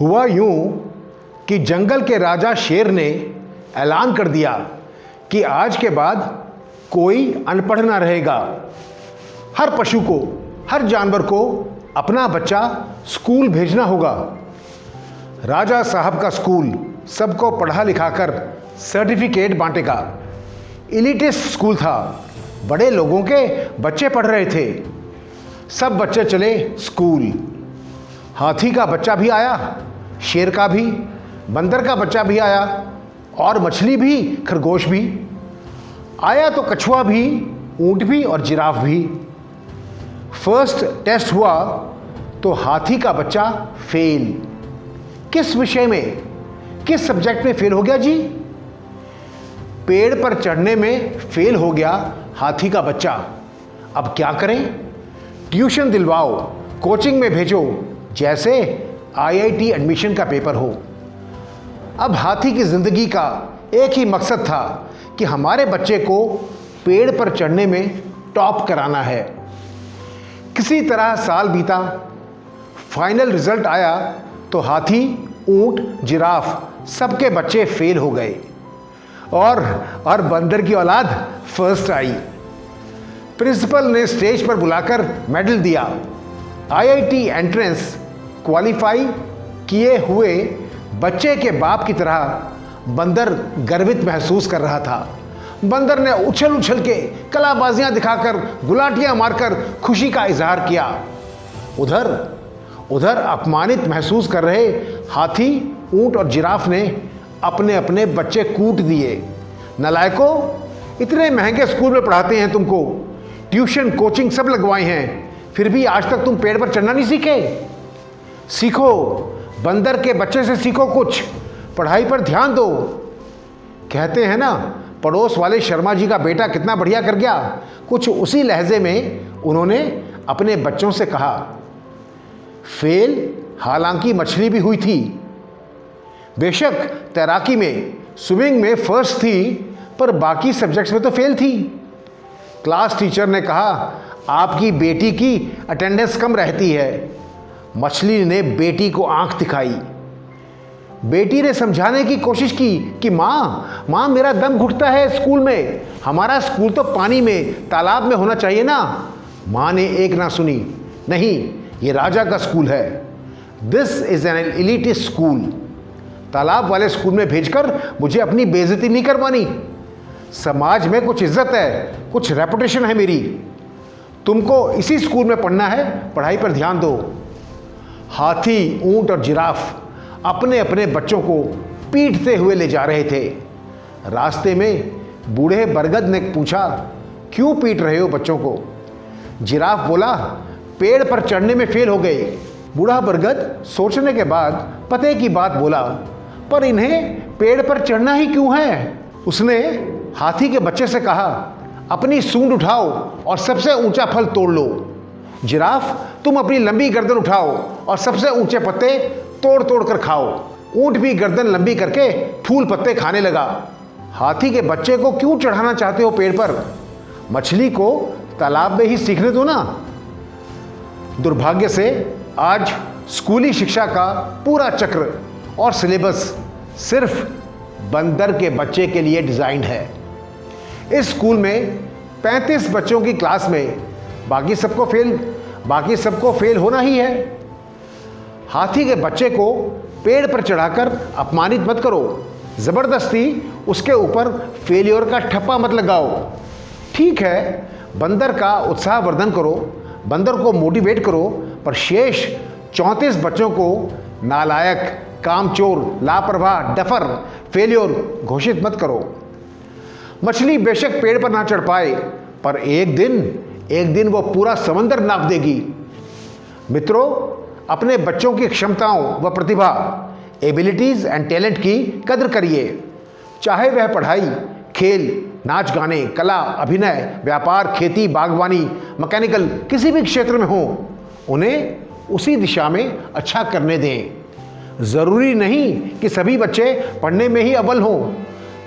हुआ यूं कि जंगल के राजा शेर ने ऐलान कर दिया कि आज के बाद कोई अनपढ़ ना रहेगा। हर पशु को, हर जानवर को अपना बच्चा स्कूल भेजना होगा। राजा साहब का स्कूल सबको पढ़ा लिखाकर सर्टिफिकेट बांटेगा। एलिटिस्ट स्कूल था, बड़े लोगों के बच्चे पढ़ रहे थे। सब बच्चे चले स्कूल। हाथी का बच्चा भी आया, शेर का भी, बंदर का बच्चा भी आया, और मछली भी, खरगोश भी आया, तो कछुआ भी, ऊंट भी और जिराफ भी। फर्स्ट टेस्ट हुआ तो हाथी का बच्चा फेल। किस विषय में, किस सब्जेक्ट में फेल हो गया जी? पेड़ पर चढ़ने में फेल हो गया हाथी का बच्चा। अब क्या करें? ट्यूशन दिलवाओ, कोचिंग में भेजो, जैसे आईआईटी एडमिशन का पेपर हो। अब हाथी की जिंदगी का एक ही मकसद था कि हमारे बच्चे को पेड़ पर चढ़ने में टॉप कराना है। किसी तरह साल बीता, फाइनल रिजल्ट आया तो हाथी, ऊंट, जिराफ सबके बच्चे फेल हो गए और बंदर की औलाद फर्स्ट आई। प्रिंसिपल ने स्टेज पर बुलाकर मेडल दिया। आईआईटी एंट्रेंस क्वालिफाई किए हुए बच्चे के बाप की तरह बंदर गर्वित महसूस कर रहा था। बंदर ने उछल उछल के, कलाबाजियां दिखाकर, गुलाटियां मारकर खुशी का इजहार किया। उधर अपमानित महसूस कर रहे हाथी, ऊंट और जिराफ ने अपने अपने बच्चे कूट दिए। नालायकों, इतने महंगे स्कूल में पढ़ाते हैं तुमको, ट्यूशन कोचिंग सब लगवाए हैं, फिर भी आज तक तुम पेड़ पर चढ़ना नहीं सीखे। सीखो, बंदर के बच्चे से सीखो, कुछ पढ़ाई पर ध्यान दो। कहते हैं ना, पड़ोस वाले शर्मा जी का बेटा कितना बढ़िया कर गया। कुछ उसी लहजे में उन्होंने अपने बच्चों से कहा। फेल हालांकि मछली भी हुई थी। बेशक तैराकी में, स्विमिंग में फर्स्ट थी, पर बाकी सब्जेक्ट्स में तो फेल थी। क्लास टीचर ने कहा, आपकी बेटी की अटेंडेंस कम रहती है। मछली ने बेटी को आंख दिखाई। बेटी ने समझाने की कोशिश की कि माँ मेरा दम घुटता है स्कूल में, हमारा स्कूल तो पानी में, तालाब में होना चाहिए ना। माँ ने एक ना सुनी। नहीं, ये राजा का स्कूल है। This is an elitist school. तालाब वाले स्कूल में भेजकर मुझे अपनी बेइज्जती नहीं करवानी। समाज में कुछ इज्जत है, कुछ रेपुटेशन है मेरी। तुमको इसी स्कूल में पढ़ना है, पढ़ाई पर ध्यान दो। हाथी, ऊंट और जिराफ अपने अपने बच्चों को पीटते हुए ले जा रहे थे। रास्ते में बूढ़े बरगद ने पूछा, क्यों पीट रहे हो बच्चों को? जिराफ बोला, पेड़ पर चढ़ने में फेल हो गए। बूढ़ा बरगद सोचने के बाद पते की बात बोला, पर इन्हें पेड़ पर चढ़ना ही क्यों है? उसने हाथी के बच्चे से कहा, अपनी सूंड उठाओ और सबसे ऊंचा फल तोड़ लो। जिराफ, तुम अपनी लंबी गर्दन उठाओ और सबसे ऊंचे पत्ते तोड़ तोड़ कर खाओ। ऊंट भी गर्दन लंबी करके फूल पत्ते खाने लगा। हाथी के बच्चे को क्यों चढ़ाना चाहते हो पेड़ पर? मछली को तालाब में ही सीखने दो ना। दुर्भाग्य से आज स्कूली शिक्षा का पूरा चक्र और सिलेबस सिर्फ बंदर के बच्चे के लिए डिजाइन है। इस स्कूल में 35 बच्चों की क्लास में बाकी सबको फेल होना ही है। हाथी के बच्चे को पेड़ पर चढ़ाकर अपमानित मत करो। जबरदस्ती उसके ऊपर फेलियर का ठप्पा मत लगाओ। ठीक है, बंदर का उत्साहवर्धन करो, बंदर को मोटिवेट करो, पर शेष 34 बच्चों को नालायक, कामचोर, लापरवाह, डफर, फेलियर घोषित मत करो। मछली बेशक पेड़ पर ना चढ़ पाए, पर एक दिन वो पूरा समंदर नाप देगी। मित्रों, अपने बच्चों की क्षमताओं व प्रतिभा, एबिलिटीज़ एंड टैलेंट की कद्र करिए। चाहे वह पढ़ाई, खेल, नाच गाने, कला, अभिनय, व्यापार, खेती, बागवानी, मैकेनिकल, किसी भी क्षेत्र में हो, उन्हें उसी दिशा में अच्छा करने दें। ज़रूरी नहीं कि सभी बच्चे पढ़ने में ही अव्वल हों।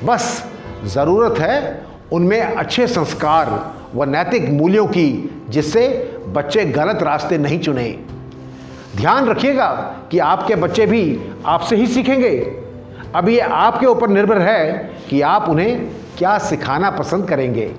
बस ज़रूरत है उनमें अच्छे संस्कार व नैतिक मूल्यों की, जिससे बच्चे गलत रास्ते नहीं चुने। ध्यान रखिएगा कि आपके बच्चे भी आपसे ही सीखेंगे। अब ये आपके ऊपर निर्भर है कि आप उन्हें क्या सिखाना पसंद करेंगे।